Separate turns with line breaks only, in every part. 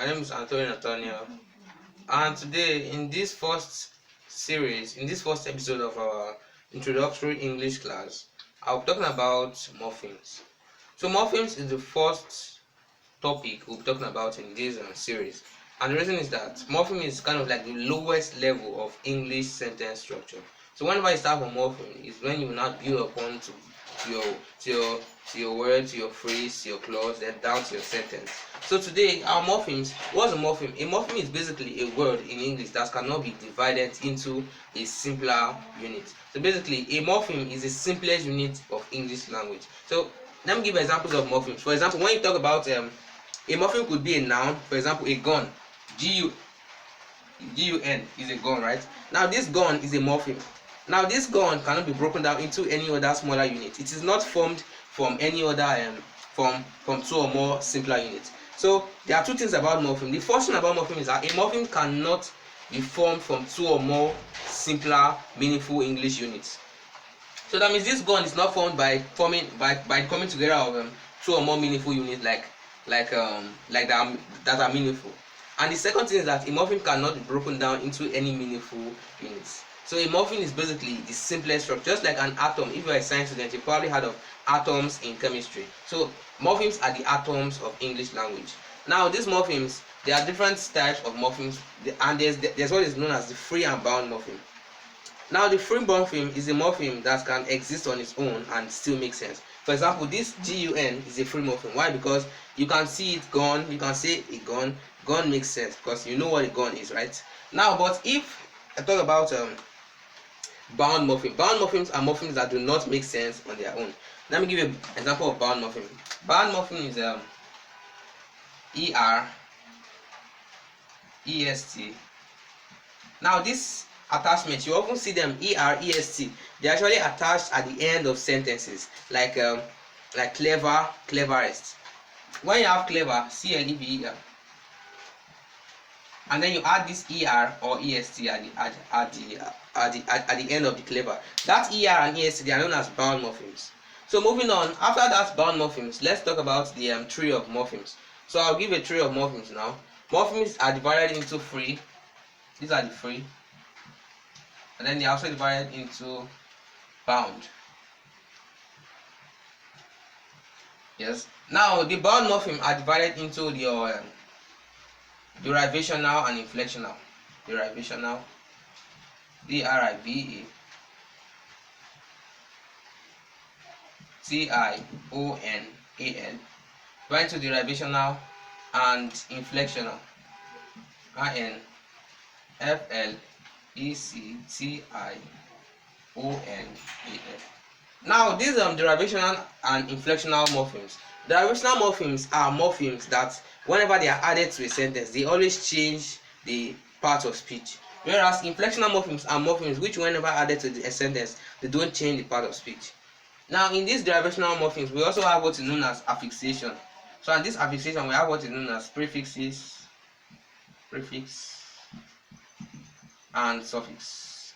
My name is Antonio, and today in this first episode of our introductory English class, I'll be talking about morphemes. So morphemes is the first topic we'll be talking about in this series, and the reason is that morpheme is kind of like the lowest level of English sentence structure. So whenever you start from morpheme, is when you will not build upon to your word, to your phrase, to your clause, then down to your sentence. So today, our morphemes. What's a morpheme? A morpheme is basically a word in English that cannot be divided into a simpler unit. So basically, a morpheme is the simplest unit of English language. So let me give examples of morphemes. For example, when you talk about a morpheme could be a noun. For example, a gun. Gun is a gun, right? Now this gun is a morpheme. Now this gun cannot be broken down into any other smaller unit. It is not formed from any other from two or more simpler units. So there are two things about morpheme. The first thing about morpheme is that a morpheme cannot be formed from two or more simpler, meaningful English units. So that means this gun is not formed by coming together of two or more meaningful units that are meaningful. And the second thing is that a morpheme cannot be broken down into any meaningful units. So a morpheme is basically the simplest structure, just like an atom. If you are a science student, you probably heard of atoms in chemistry. So morphemes are the atoms of English language. Now these morphemes, there are different types of morphemes, and there's what is known as the free and bound morpheme. Now the free morpheme is a morpheme that can exist on its own and still make sense. For example, this gun is a free morpheme. Why? Because you can see it gun, you can say a gun. Gun makes sense because you know what a gun is, right? Now, but if I talk about bound morpheme. Bound morphemes are morphemes that do not make sense on their own. Let me give you an example of bound morpheme. Bound morpheme is ER, EST. Now this attachment, you often see them ER, EST. They are actually attached at the end of sentences, like clever, cleverest. When you have clever, CLEVER, and then you add this ER or EST at the end of the clever. That ER and EST, they are known as bound morphemes. So moving on, after that bound morphemes, let's talk about the tree of morphemes. So I'll give a tree of morphemes now. Morphemes are divided into free. These are the free, and then they are also divided into bound. Yes. Now the bound morpheme are divided into the derivational and inflectional. Derivational, DRIVA, TIONAL, going to derivational and inflectional, INFLECTIONAL. Now these derivational and inflectional morphemes. Derivational morphemes are morphemes that whenever they are added to a sentence, they always change the part of speech. Whereas inflectional morphemes are morphemes which whenever added to a sentence, they don't change the part of speech. Now in these derivational morphemes, we also have what is known as affixation. So in this affixation, we have what is known as prefix and suffix.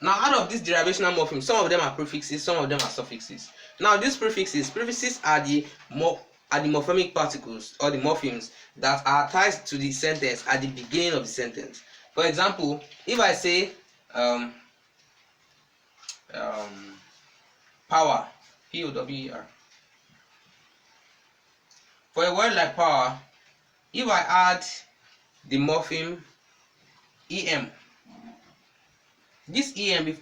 Now out of these derivational morphemes, some of them are prefixes, some of them are suffixes. Now these prefixes are the morphemic particles or the morphemes that are attached to the sentence at the beginning of the sentence. For example, if I say power, POWER. For a word like power, if I add the morpheme EM, this EM,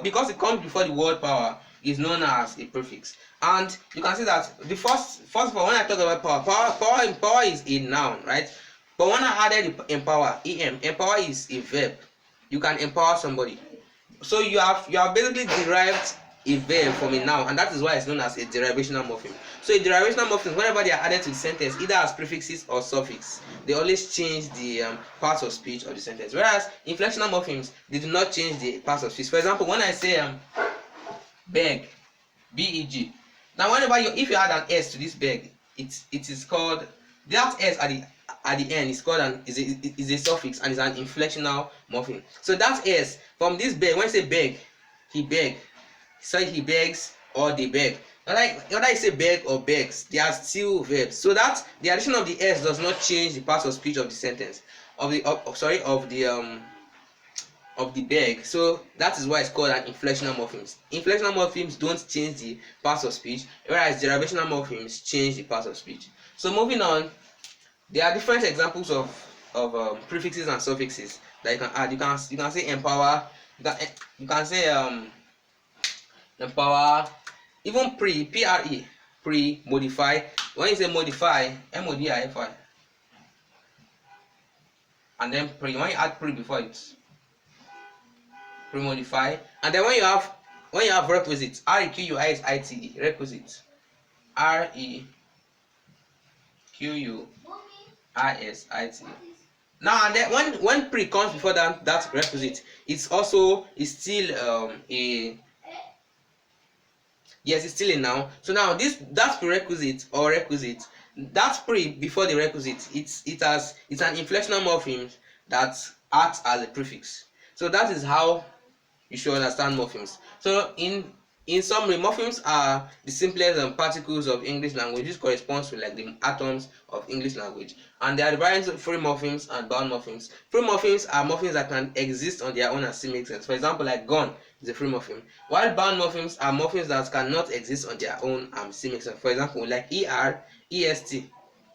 because it comes before the word power, is known as a prefix. And you can see that the first of all, when I talk about power is a noun, right? But when I added empower, empower is a verb. You can empower somebody. So you have basically derived a verb from a noun, and that is why it's known as a derivational morpheme. So a derivational morpheme, whenever they are added to the sentence, either as prefixes or suffix, they always change the parts of speech of the sentence. Whereas inflectional morphemes, they do not change the parts of speech. For example, when I say beg, BEG. Now whenever if you add an S to this beg, it is called, that S at the end is called is a suffix and is an inflectional morpheme. So that S from this beg, when I say beg, he beg, so he begs or they beg. Whether you say beg or begs, they are still verbs. So that the addition of the s does not change the part of speech of the sentence of the beg. So that is why it's called an inflectional morphemes. Inflectional morphemes don't change the parts of speech, whereas derivational morphemes change the parts of speech. So moving on, there are different examples of prefixes and suffixes that you can add. You can say empower. You can say empower. Even pre modify. When you say modify, modify, and then pre, when you add pre before it, pre modify, and then when you have requisite, requisite, requisite, requisite. Now and then when pre comes before that requisite, it's still a yes, it's still a noun. So now that prerequisite or requisite, that pre before the requisite, it's an inflectional morpheme that acts as a prefix. So that is how you should understand morphemes. So in summary, morphemes are the simplest particles of English language. This corresponds to like the atoms of English language, and there are the variants of free morphemes and bound morphemes. Free morphemes are morphemes that can exist on their own and still make sense. For example, like gone is a free morpheme, while bound morphemes are morphemes that cannot exist on their own and still make sense. For example, like est,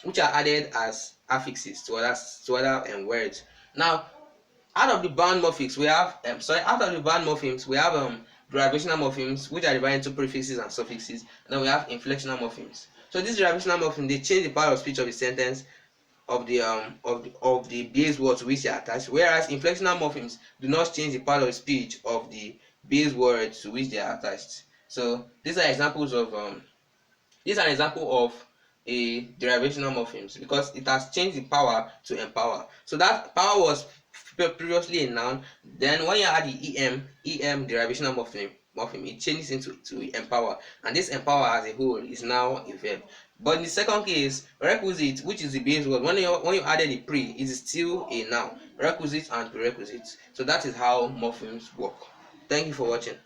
which are added as affixes to other words. Now, out of the bound morphemes we have derivational morphemes, which are divided into prefixes and suffixes, and then we have inflectional morphemes. So these derivational morphemes, they change the part of speech of the sentence of the base word to which they are attached, whereas inflectional morphemes do not change the part of speech of the base word to which they are attached. So these are examples of this is an example of a derivational morphemes because it has changed the power to empower. So that power was previously a noun. Then when you add the em derivational morpheme, it changes into to empower, and this empower as a whole is now a verb. But in the second case, requisite, which is the base word, when you added the pre, it is still a noun. Requisite and prerequisite. So that is how morphemes work. Thank you for watching.